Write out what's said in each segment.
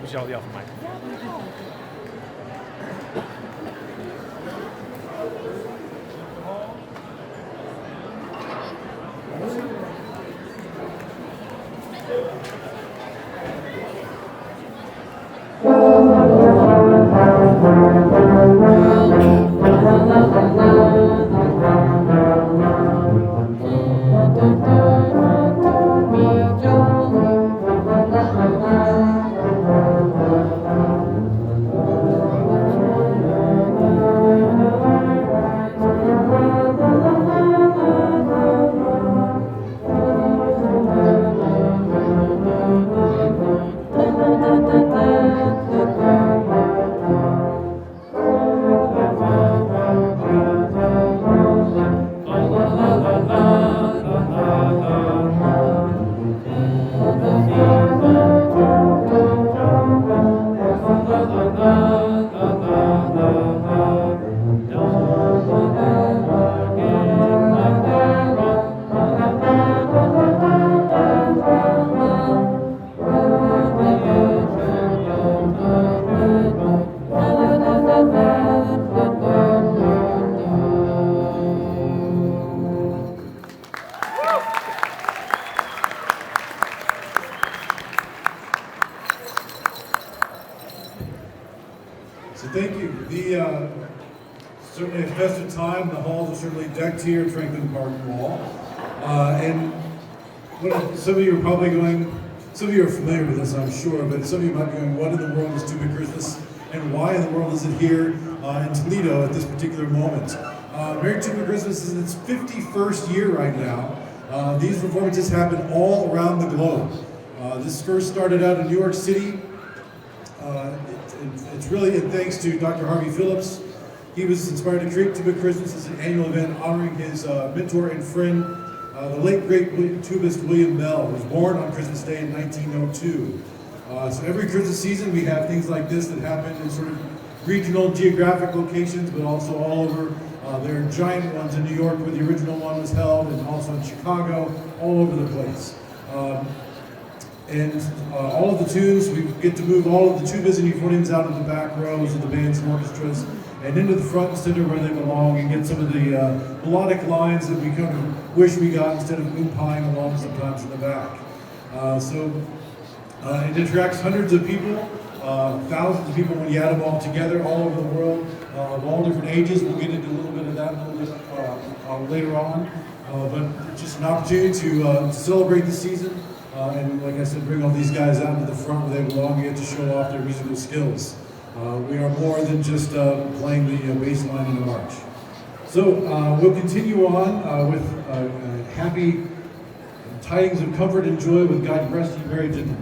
Michelle, the alpha mic. So thank you. Certainly a festive time. The halls are certainly decked here at Franklin Park Mall. And some of you are probably going, some of you are familiar with this, I'm sure, but some of you might be going, what in the world is Tuba Christmas? And why in the world is it here in Toledo at this particular moment? Merry Tuba Christmas is in its 51st year right now. These performances happen all around the globe. This first started out in New York City. It's really thanks to Dr. Harvey Phillips. He was inspired to create Tuba Christmas as an annual event honoring his mentor and friend, the late great tubist William Bell, who was born on Christmas Day in 1902. So every Christmas season we have things like this that happen in sort of regional geographic locations, but also all over. There are giant ones in New York where the original one was held, and also in Chicago, all over the place. And all of the tunes, we get to move all of the tubas and euphoniums out of the back rows of the bands and orchestras and into the front and center where they belong, and get some of the melodic lines that we kind of wish we got instead of oom-pieing along sometimes in the back. It attracts hundreds of people, thousands of people when you add them all together, all over the world, of all different ages. We'll get into a little bit of that a little bit later on. But it's just an opportunity to celebrate the season. And like I said, bring all these guys out to the front where they belong and get to show off their musical skills. We are more than just playing the bass line in the march. So we'll continue on with happy tidings of comfort and joy with God rest you very gently.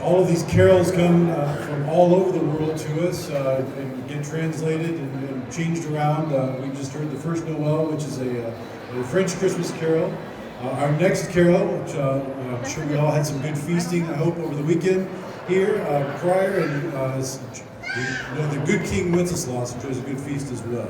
All of these carols come from all over the world to us and get translated and changed around. We just heard the first Noel, which is a French Christmas carol. Our next carol, which I'm sure we all had some good feasting, I hope, over the weekend here prior, and the good King Wenceslas enjoys a good feast as well.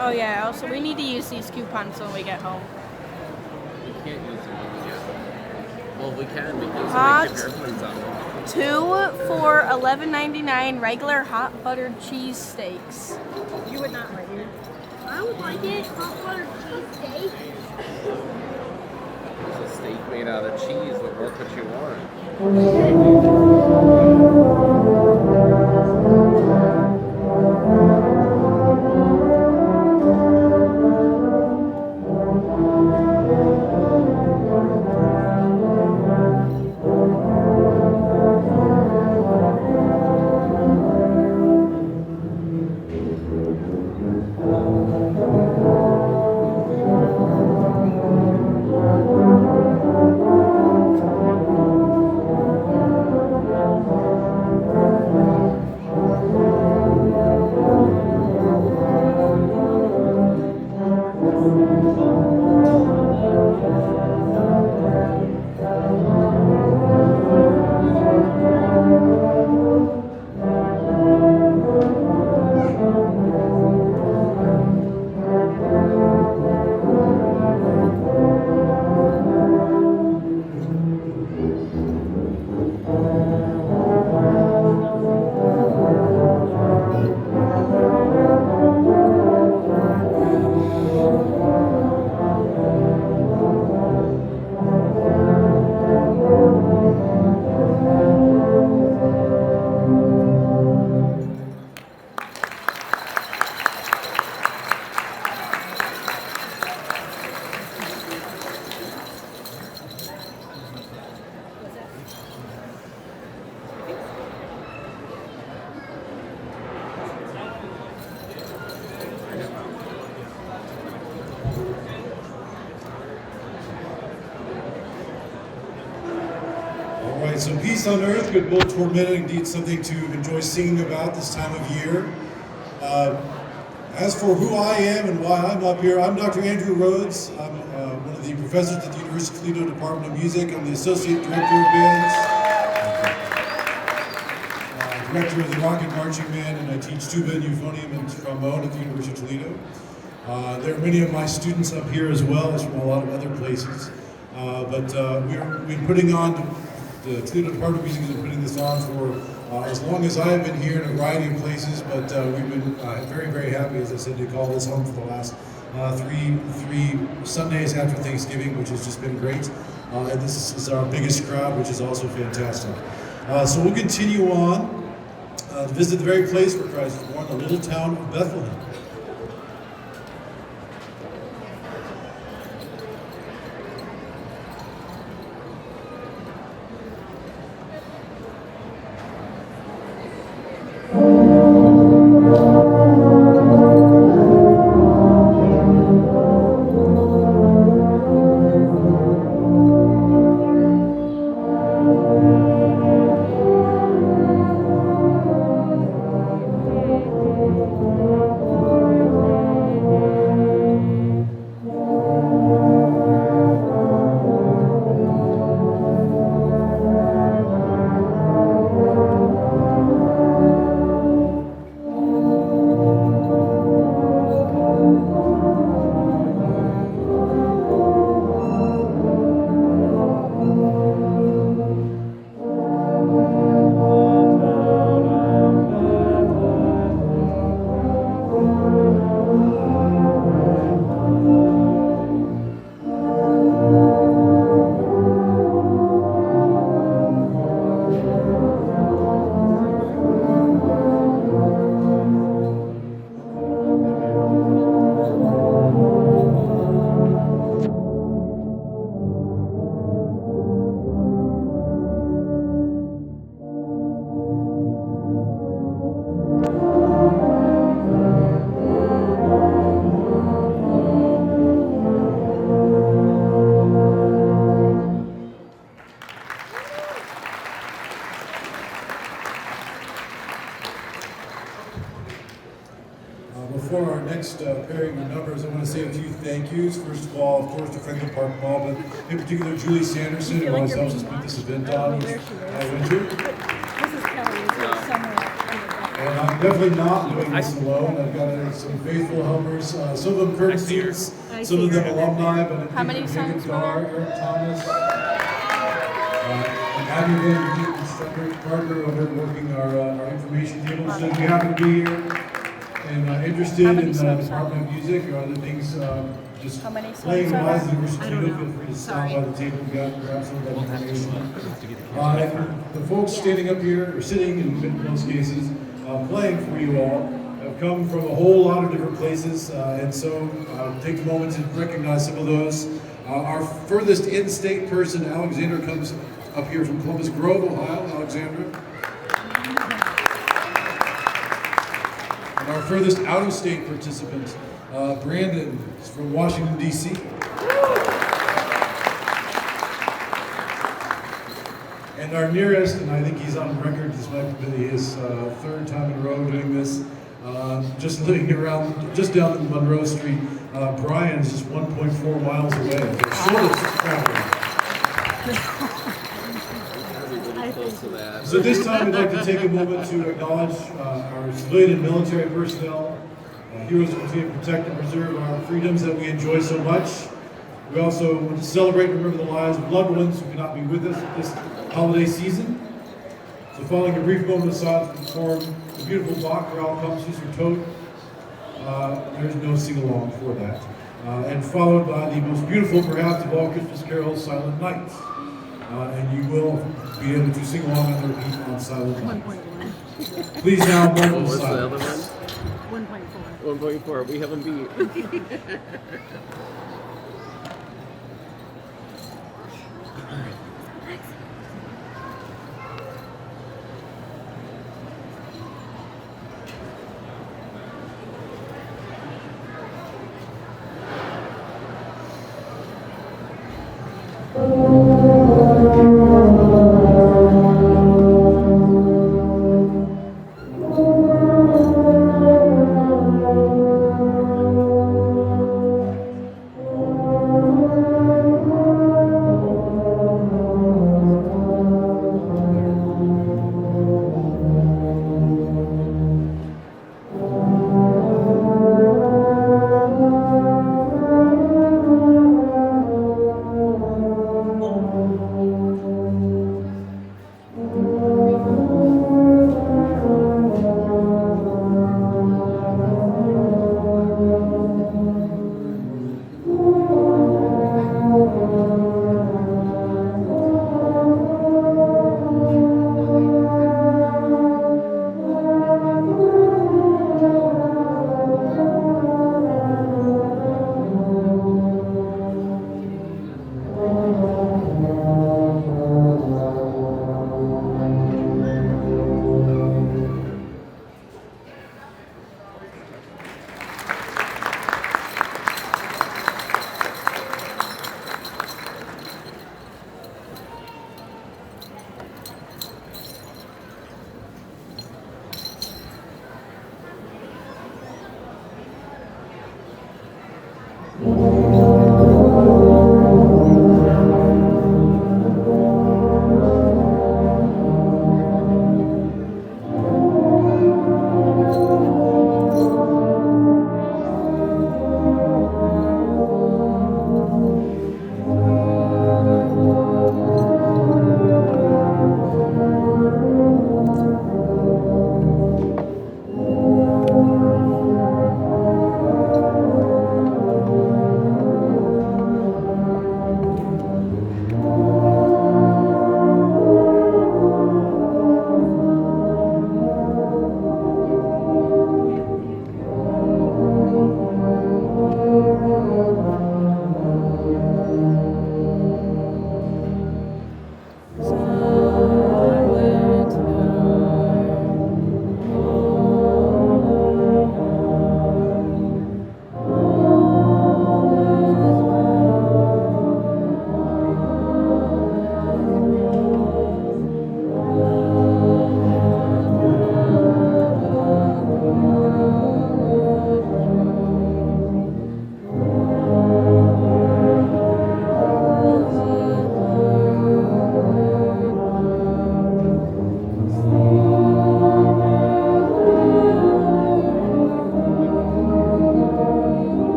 Oh yeah, also we need to use these coupons when we get home. We can't use them when we get home. Well, we can because Hot we keep airplanes on them. 2 for $11.99 regular hot buttered cheese steaks. You would not like it. I would like it. Hot buttered cheese steak. There's a steak made out of cheese. What more could you want? All right, so peace on earth, goodwill toward men, indeed something to enjoy singing about this time of year. As for who I am and why I'm up here, I'm Dr. Andrew Rhodes. I'm one of the professors at the University of Toledo Department of Music. I'm the Associate Director of Bands, Director of the Rocket Marching Band, and I teach tuba and euphonium and trombone at the University of Toledo. There are many of my students up here as well as from a lot of other places. We've been putting on, the Toledo Department of Music has been putting this on for as long as I have been here in a variety of places, but we've been very, very happy, as I said, to call this home for the last three Sundays after Thanksgiving, which has just been great. And this is our biggest crowd, which is also fantastic. So we'll continue on to visit the very place where Christ was born, the little town of Bethlehem. first of all, of course, the Franklin Park Mall, but in particular Julie Sanderson, who always helps us put this event on each winter. Mrs. Kelly is here somewhere. And I'm definitely not doing this alone. I've got some faithful helpers, some of them current students, some of them alumni, but How many sons were Gar, there? Eric Thomas, and Abby Van Heat and Frederick Parker over working our information table. So if you happen to be here and interested in the Department of Music or other things, just How many playing songs are wise, there? feel free to stop by the table and grab some of that information. And the folks standing up here, or sitting in most cases, playing for you all, have come from a whole lot of different places, and so take a moment to recognize some of those. Our furthest in-state person, Alexandra, comes up here from Columbus Grove, Ohio. Alexandra. And our furthest out-of-state participant, Brandon, is from Washington, D.C. And our nearest, and I think he's on record, this might be his third time in a row doing this, just living around, just down in Monroe Street, Brian is just 1.4 miles away. The shortest traveler. Close to that. So this time we'd like to take a moment to acknowledge our civilian and military personnel, heroes who continue to protect and preserve our freedoms that we enjoy so much. We also want to celebrate and remember the lives of loved ones who cannot be with us this holiday season. So following a brief moment of silence to perform the beautiful Bach Chorale Composition for Toad, there's no sing-along for that. And followed by the most beautiful, perhaps, of all Christmas carols, Silent Night. And you will be able to sing along on the repeat on Silent Night. 1.1. Please now, What moment of was the other silence. one? 1.4. 1.4. We haven't beat.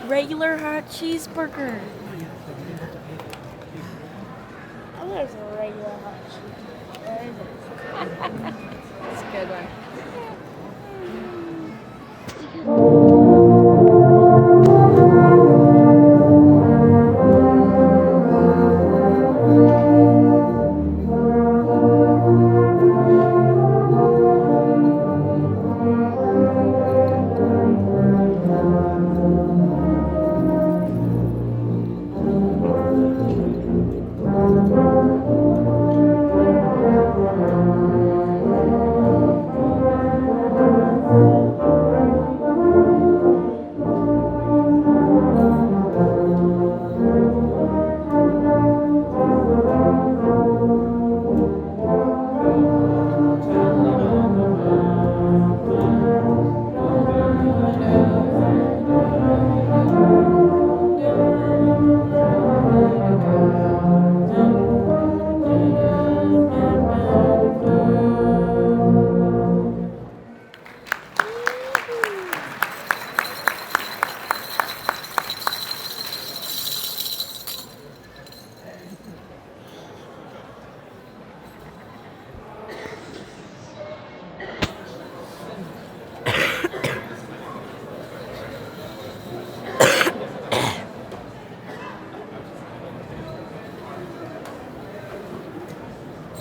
regular hot cheeseburger. Oh, there's a regular hot cheese. There it is. That's a good one.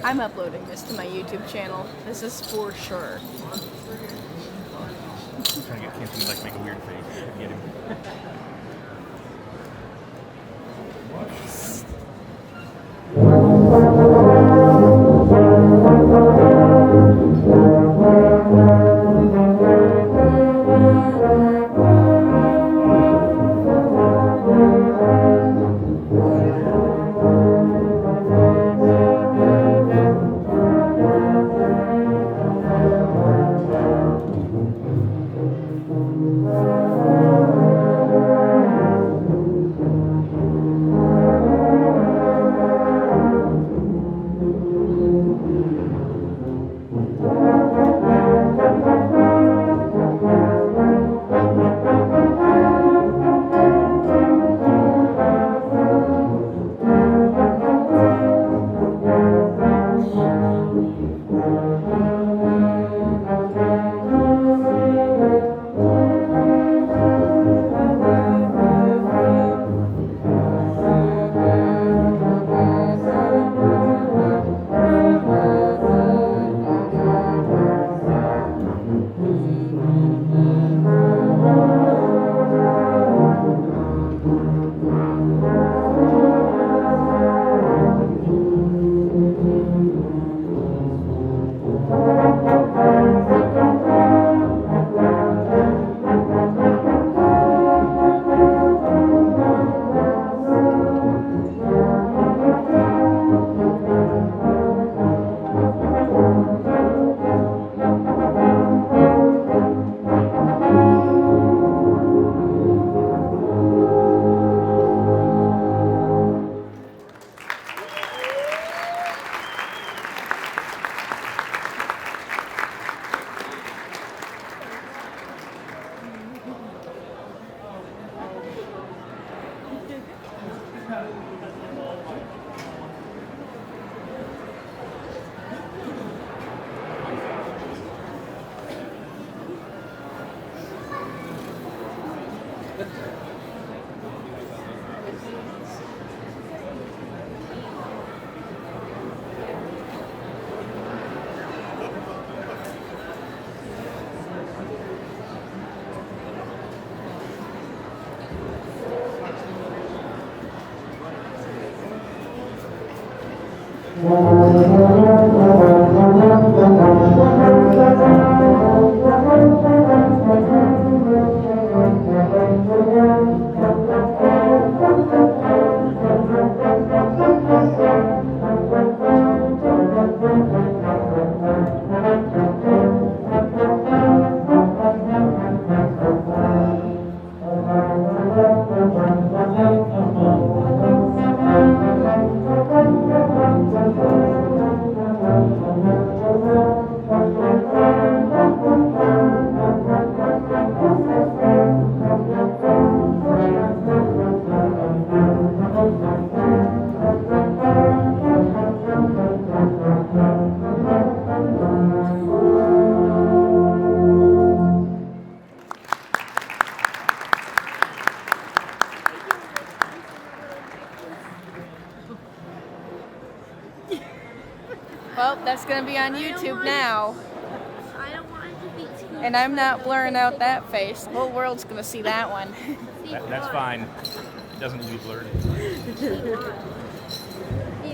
I'm uploading this to my YouTube channel. This is for sure. I'm trying to get Cam to like make a weird face. Get him. Well, that's going to be on YouTube now. I don't want it to be too. And I'm not blurring out that face. The whole world's going to see that one. That's fine. It doesn't need to be blurred.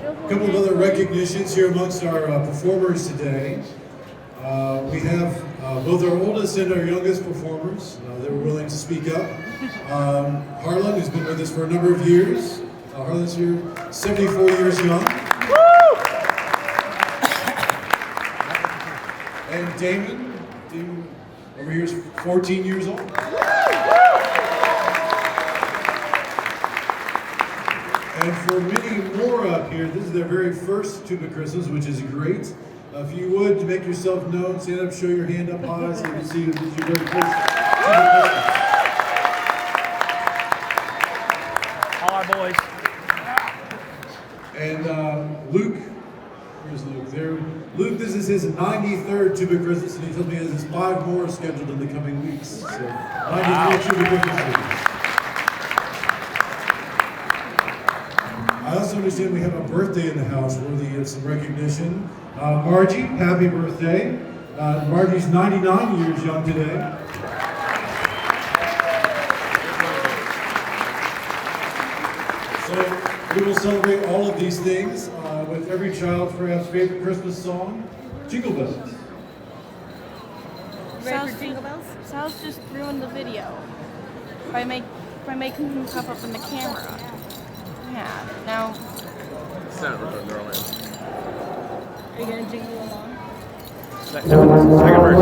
A couple of other recognitions here amongst our performers today. We have both our oldest and our youngest performers that were willing to speak up. Harlan, who's been with us for a number of years. Harlan's here, 74 years young. And Damon over here is 14 years old. And for many more up here, this is their very first Tuba Christmas, which is great. If you would, to make yourself known, stand up, show your hand up high so you can see that this is your very first Tuba Christmas. All our boys. And Luke, where's Luke? There. Luke, this is his 93rd Tuba Christmas, and he tells me he has 5 more scheduled in the coming weeks. So, 93 Tuba Christmas. I also understand we have a birthday in the house worthy of some recognition. Margie, happy birthday. Margie's 99 years young today. So we will celebrate all of these things with every child's perhaps favorite Christmas song, Jingle Bells. Sal's just ruined the video by making him pop up in the camera. Yeah, now. It's not what the girl is. Are you gonna jingle along? Second verse.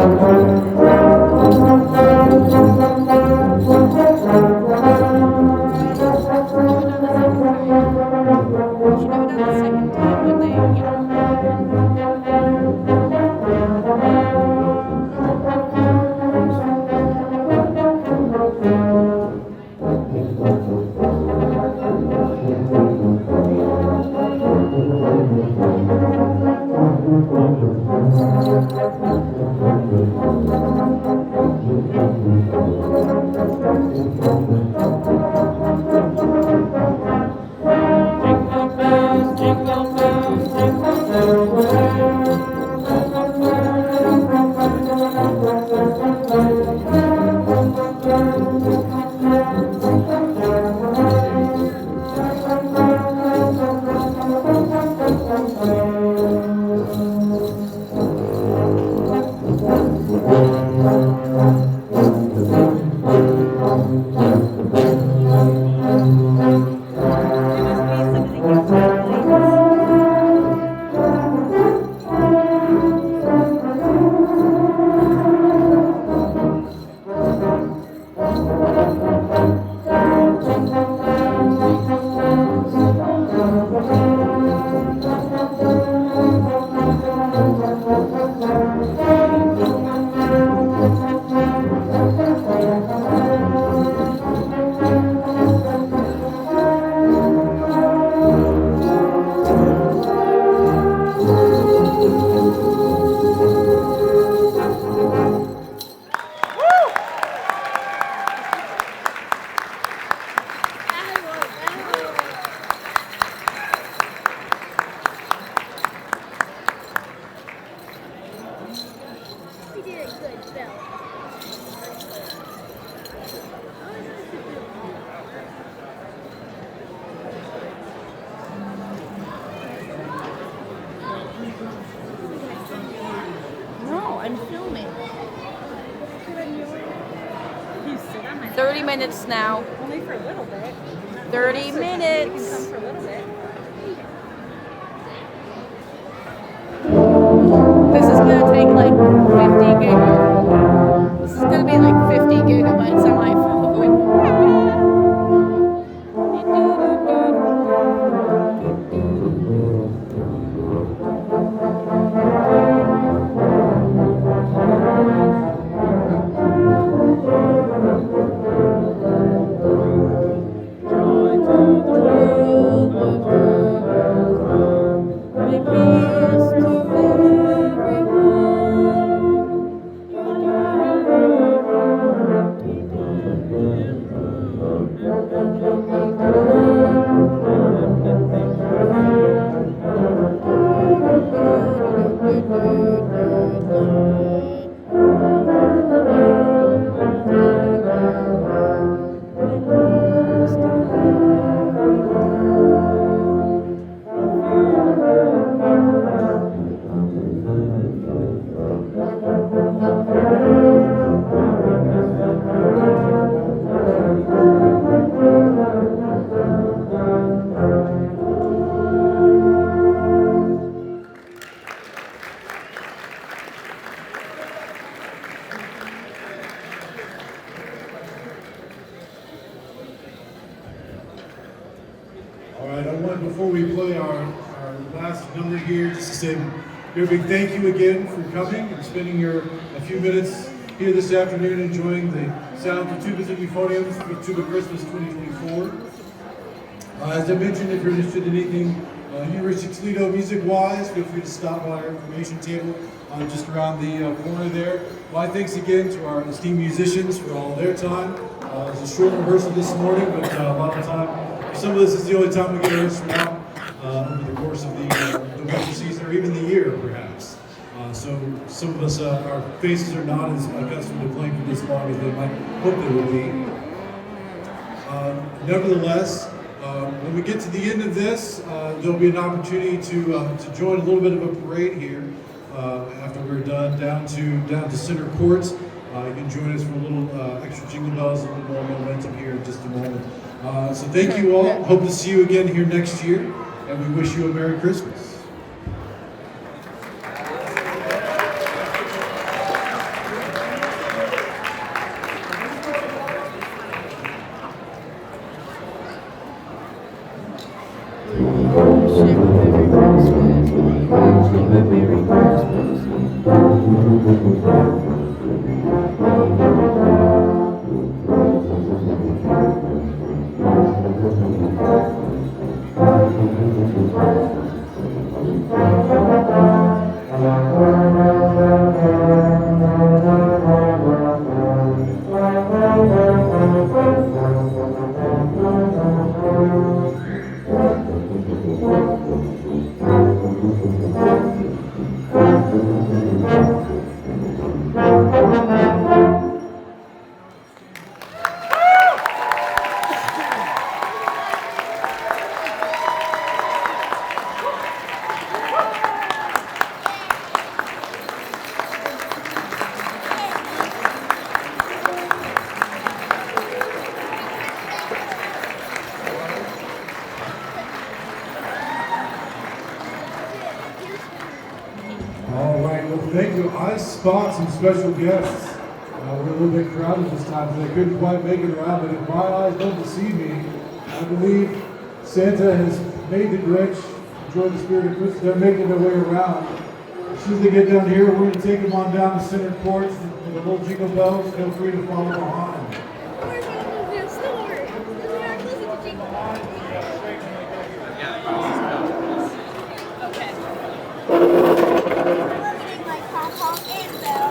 You did a good job. No, I'm filming. 30 minutes now. Only for a little bit. 30 minutes. You can come for a little bit. This is gonna take like 50 gigabytes. This is gonna be like 50 gigabytes on my phone. All right, I want, before we play our last number here, just to say a big thank you again for coming and spending a few minutes here this afternoon enjoying the sounds of tubas and euphoniums for Tuba Christmas 2024. As I mentioned, if you're interested in anything University of Toledo music-wise, feel free to stop by our information table just around the corner there. My thanks again to our esteemed musicians for all their time. It was a short rehearsal this morning, but a lot of time. Some of this is the only time we get rehearsal out over the course of the winter season, or even the year, perhaps. So some of us, our faces are not as accustomed to playing for this long as they might hope they would be. Nevertheless, when we get to the end of this, there'll be an opportunity to join a little bit of a parade here after we're done down to center courts. You can join us for a little extra jingle bells and a little more momentum here in just a moment. So thank you all. Hope to see you again here next year, and we wish you a Merry Christmas. Thank you. I spot some special guests. We're a little bit crowded this time, so they couldn't quite make it around, but if my eyes don't deceive me, I believe Santa has made the Grinch enjoy the spirit of Christmas. They're making their way around. As soon as they get down here, we're going to take them on down to center courts with the little jingle bells. Feel free to follow behind. Like pom-pom and bells.